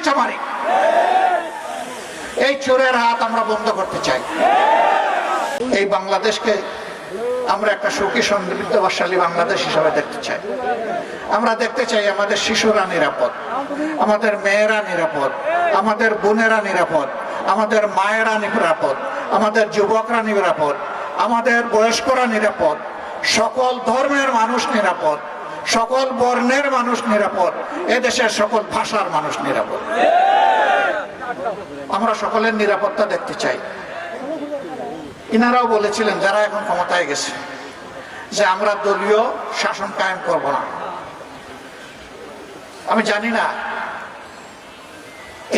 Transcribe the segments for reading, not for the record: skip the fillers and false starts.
চামারি। এই চোরের হাত আমরা বন্ধ করতে চাই। এই বাংলাদেশকে আমরা একটা সুখী সমৃদ্ধশালী বাংলাদেশ হিসাবে দেখতে চাই। আমরা দেখতে চাই আমাদের শিশুরা নিরাপদ, আমাদের মেয়েরা নিরাপদ, আমাদের বোনেরা নিরাপদ, আমাদের মায়েরা নিরাপদ, আমাদের যুবকরা নিরাপদ, আমাদের বয়স্করা নিরাপদ, সকল ধর্মের মানুষ নিরাপদ, সকল বর্ণের মানুষ নিরাপদ, এদেশের সকল ভাষার মানুষ নিরাপদ। আমরা সকলের নিরাপত্তা দেখতে চাই। ইনারাও বলেছিলেন যারা এখন ক্ষমতায় গেছে যে আমরা দলীয় শাসন কায়েম করব না। আমি জানি না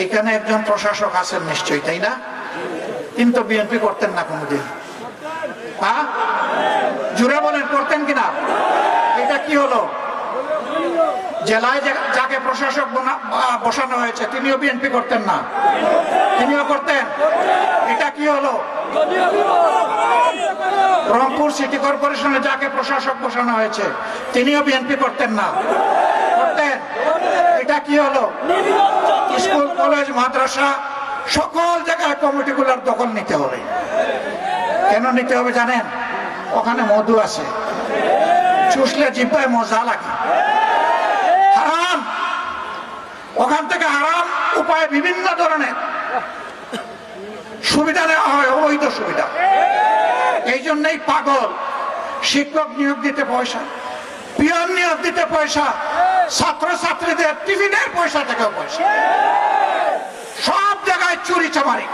এইখানে একজন প্রশাসক আছেন নিশ্চয়ই, তাই না? কিন্তু বিএনপি করতেন না কোনোদিন। হ্যাঁ, জুড়ে বলেন করতেন কিনা? এটা কি হলো? জেলায় যাকে প্রশাসক বসানো হয়েছে তিনিও বিএনপি করতেন না, তিনিও করতেন। এটা কি হলো? রংপুর সিটি কর্পোরেশনে যাকে প্রশাসক বসানো হয়েছে তিনিও বিএনপি করতেন না, করতেন। এটা কি হলো? স্কুল কলেজ মাদ্রাসা সকল জায়গায় কমিটিগুলোর দখল নিতে হবে। কেন নিতে হবে জানেন? ওখানে মধু আছে, চুষলে জিহ্বায় মজা লাগে। হারাম, ওখান থেকে হারাম উপায়ে বিভিন্ন ধরনের সুবিধা নেওয়া হয়, অবৈধ সুবিধা। এই জন্যই পাগল শিক্ষক নিয়োগ দিতে পয়সা, পিয়ন নিয়োগ দিতে পয়সা, ছাত্রছাত্রীদের টিফিনের পয়সা থেকেও পয়সা, সব জায়গায় চুরি চামারি।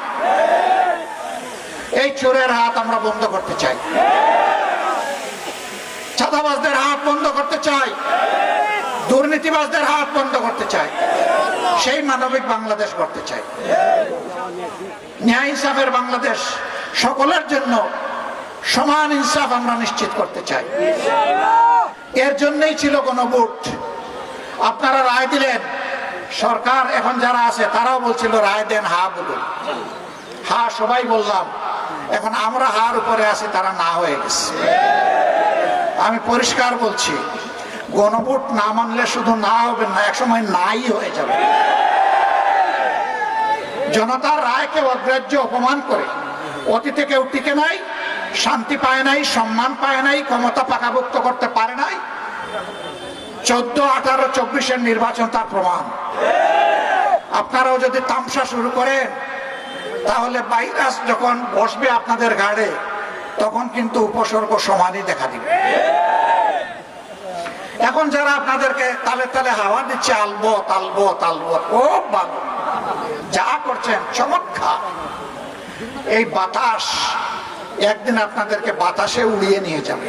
এই চোরের হাত আমরা বন্ধ করতে চাই, চাঁদাবাজদের হাত বন্ধ করতে চাই, দুর্নীতিবাজদের হাত বন্ধ করতে চাই, সেই মানবিক বাংলাদেশ করতে চাই। ন্যায় ইনসাফের বাংলাদেশ, সকলের জন্য সমান ইনসাফ আমরা নিশ্চিত করতে চাই। এর জন্যই ছিল গণভোট। আপনারা রায় দিলেন, সরকার এখন যারা আছে তারাও বলছিল রায় দেন, হা বলুন। হা সবাই বললাম, এখন আমরা হার উপরে আছি, তারা না হয়ে গেছে। আমি পরিষ্কার বলছি, গণভোট না মানলে শুধু না হবে না, একসময় নাই হয়ে যাবে। জনতার রায়কে অগ্রাহ্য অপমান করে অতীতে কেউ টিকে নাই, শান্তি পায় নাই, সম্মান পায় নাই, ক্ষমতা পাকাভুক্ত করতে পারে নাই। 14, 18, 24-এর নির্বাচন তার প্রমাণ। আপনারাও যদি তামসা শুরু করেন তাহলে ভাইরাস যখন বসবে আপনাদের ঘাড়ে তখন কিন্তু উপসর্গ সমানই দেখা দিবে। এখন যারা আপনাদেরকে তালে তালে হাওয়া দিচ্ছে, আলবত আলবত আলবত, ও ভালো যা করছেন চমৎকার, এই বাতাস একদিন আপনাদেরকে বাতাসে উড়িয়ে নিয়ে যাবে।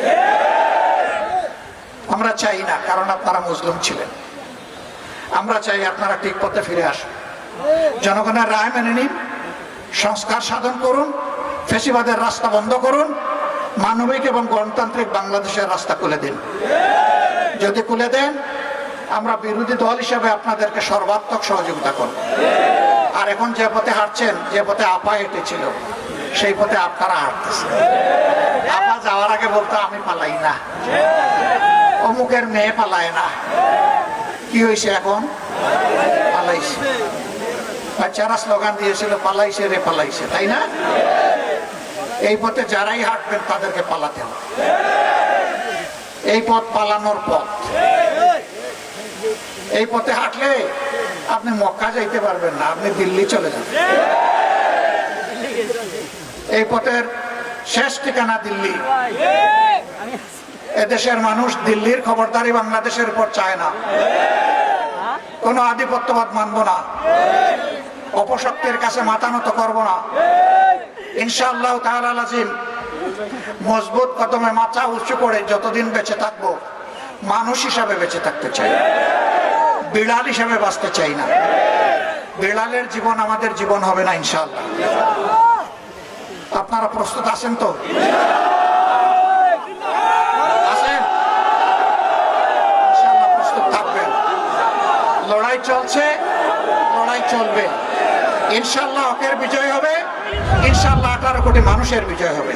আমরা চাই না, কারণ আপনারা মুসলিম ছিলেন। আমরা চাই আপনারা ঠিক পথে ফিরে আসুন, জনগণের রায় মেনে নিন, সংস্কার সাধন করুন, ফ্যাসিবাদের রাস্তা বন্ধ করুন, মানবিক এবং গণতান্ত্রিক বাংলাদেশের রাস্তা খুলে দিন। যদি খুলে দেন, আমরা বিরোধী দল হিসেবে আপনাদেরকে সর্বাত্মক সহযোগিতা করব। আর এখন যে পথে হাঁটছেন, যে পথে আপা হেঁটেছিল, সেই পথে আপনারা হাঁটতেছেন। আপা যাওয়ার আগে বলতো আমি পালাই না, অমুকের মেয়ে পালায় না। কি হয়েছে এখন? পালাইছে। বাচ্চারা স্লোগান দিয়েছিল পালাইছে রে পালাইছে, তাই না? এই পথে যারাই হাঁটবেন তাদেরকে পালাতে হবে। এই পথ পালানোর পথ। এই পথে হাঁটলে আপনি মক্কা যাইতে পারবেন না, আপনি দিল্লি চলে যাবেন। এই পথের শেষ ঠিকানা দিল্লি। এদেশের মানুষ দিল্লির খবরদারি বাংলাদেশের উপর চায় না। কোন আধিপত্যবাদ মানব না, অপশক্তির কাছে মাথা নত করব না। ইনশাআল্লাহ তাআলা আজিম মজবুত কদমে মাথা উঁচু করে যতদিন বেঁচে থাকবো মানুষ হিসাবে বেঁচে থাকতে চাই, বিড়াল হিসাবে বাঁচতে চাই না। বিড়ালের জীবন আমাদের জীবন হবে না ইনশাআল্লাহ। আপনারা প্রস্তুত আছেন তো? আছেন? ইনশাআল্লাহ প্রস্তুত থাকবেন। লড়াই চলছে, লড়াই চলবে। ইনশাআল্লাহ হকের বিজয় হবে, ইনশাআল্লাহ 18 কোটি মানুষের বিজয় হবে।